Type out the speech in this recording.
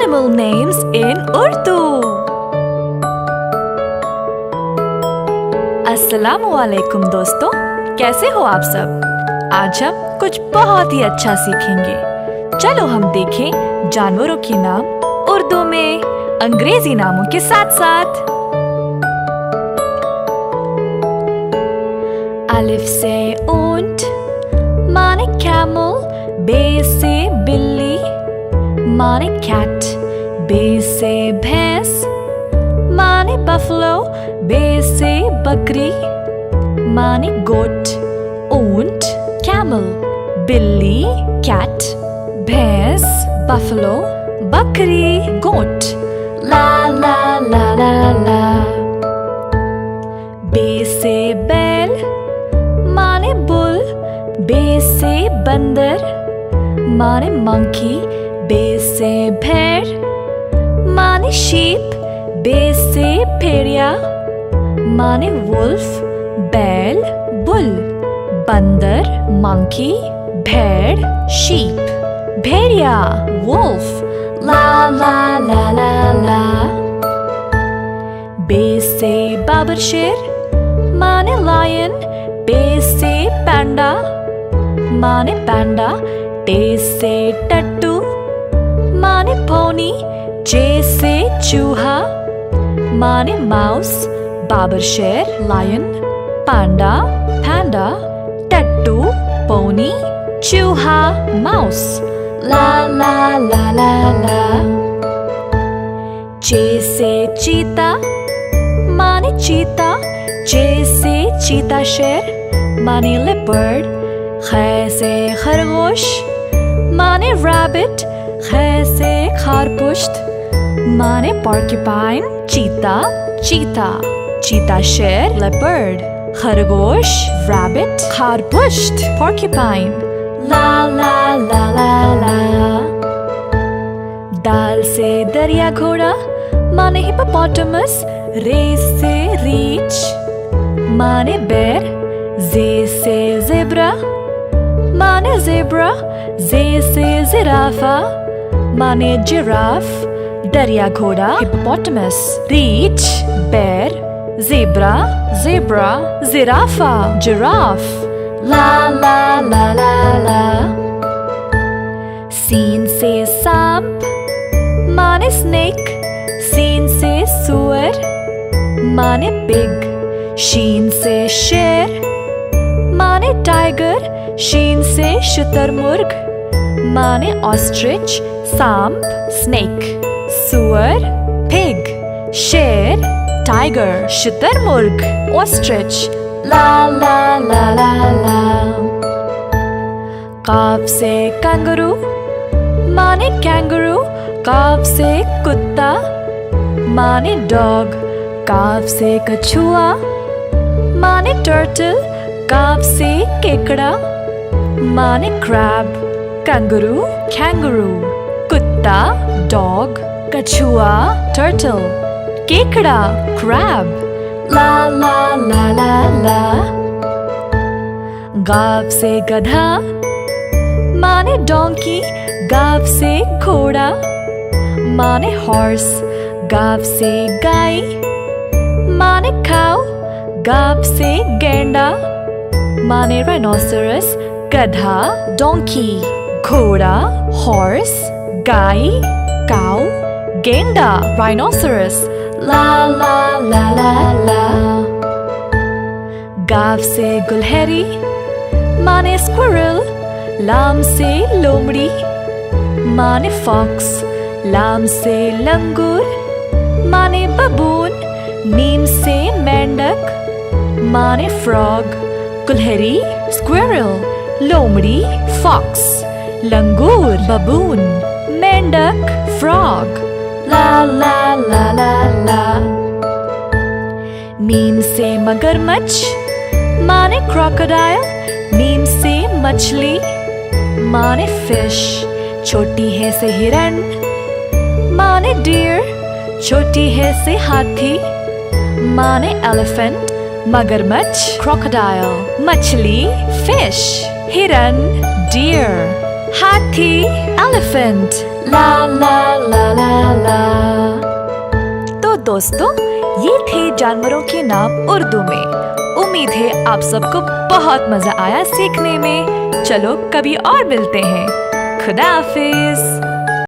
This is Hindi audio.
Animal names in Urdu. अस्सलामुअलैकुम दोस्तों, कैसे हो आप सब? आज हम कुछ बहुत ही अच्छा सीखेंगे। चलो हम देखें जानवरों के नाम उर्दू में अंग्रेजी नामों के साथ साथ। अलिफ से ऊंट, माने camel, बे से बिल्ली, माने cat, बे से भैंस, माने buffalo, बे से बकरी, माने goat, ऊंट, camel, बिल्ली, cat, भैंस, buffalo, बकरी, goat, ला ला ला ला ला। बे से बैल, माने बुल, बे से बंदर, माने monkey, बे से भेड़, माने sheep, बे से भेड़िया, माने wolf, बैल, बुल, बंदर, monkey, भेड़, sheep, भेड़िया, wolf, ला ला ला ला ला। बे से बाबर शेर, माने lion, बे से पैंडा, माने पैंडा, टे से टट्टू, माने पोनी, जे से चूहा, माने माउस, बाबर शेर, लायन, पांडा, पैंडा, टट्टू, पोनी, चूहा, माउस, ला ला ला ला ला। चे से चीता, माने चीता, चे से चीता शेर, माने लेपर्ड, खे से खरगोश, माने रैबिट, खे से खारपुश्त, माने porcupine, चीता, चीता, चीता शेर, leopard, खरगोश, rabbit, खारपुश्त, porcupine, ला ला ला ला ला। दाल से दरिया घोड़ा, माने hippopotamus, रे से रीछ, माने bear, जे से zebra, माने zebra, जे से जिराफा, माने giraffe, दरिया घोड़ा, hippopotamus, रीछ, bear, zebra, zebra, जिराफा, giraffe, ला ला ला ला ला। सीन से सांप, माने snake, सीन से सुअर, माने pig, शीन से शेर, माने टाइगर, शीन से शुतुरमुर्ग, माने ऑस्ट्रिच, सांप, स्नेक, सुअर, पिग, शेर, टाइगर, शुतुरमुर्ग, ऑस्ट्रिच, ला ला ला ला ला। काफ से कैंगरू, माने कैंगरू, काफ से कुत्ता, माने डॉग, काफ से कछुआ, माने टर्टल, काफ से केकड़ा, माने क्रैब, कैंगरू, कैंगरू, कुत्ता, डॉग, कछुआ, टर्टल, केकड़ा, क्रैब, ला ला ला ला ला। गाव से गधा, माने डोंकी, गाव से घोड़ा, माने हॉर्स, गाव से गाय, माने काऊ, गाव से गेंडा, माने राइनोसरस, गधा, डोंकी, घोड़ा, हॉर्स, गाय, काऊ, गेंडा, राइनोसरस, ला ला ला ला ला। गाव से गुलहरी, माने स्क्विरल, लाम से लोमड़ी, माने फॉक्स, लाम से लंगूर, माने बबून, मीम से मेंढक, माने फ्रॉग, गुलहरी, स्क्विरल, लोमड़ी, फॉक्स, लंगूर, बबून, मेंढक, फ्रॉग, ला ला ला ला ला। मीम से मगरमच्छ, माने क्रोकोडाइल, मीम से मछली, माने फिश, छोटी है से हिरन, माने डियर, छोटी है से हाथी, माने एलिफेंट, मगरमच्छ, क्रोकोडाइल, मछली, फिश, हिरन, डियर, हाथी एलिफेंट, ला ला ला ला ला। तो दोस्तों, ये थे जानवरों के नाम उर्दू में। उम्मीद है आप सबको बहुत मजा आया सीखने में। चलो कभी और मिलते हैं। खुदा हाफिज।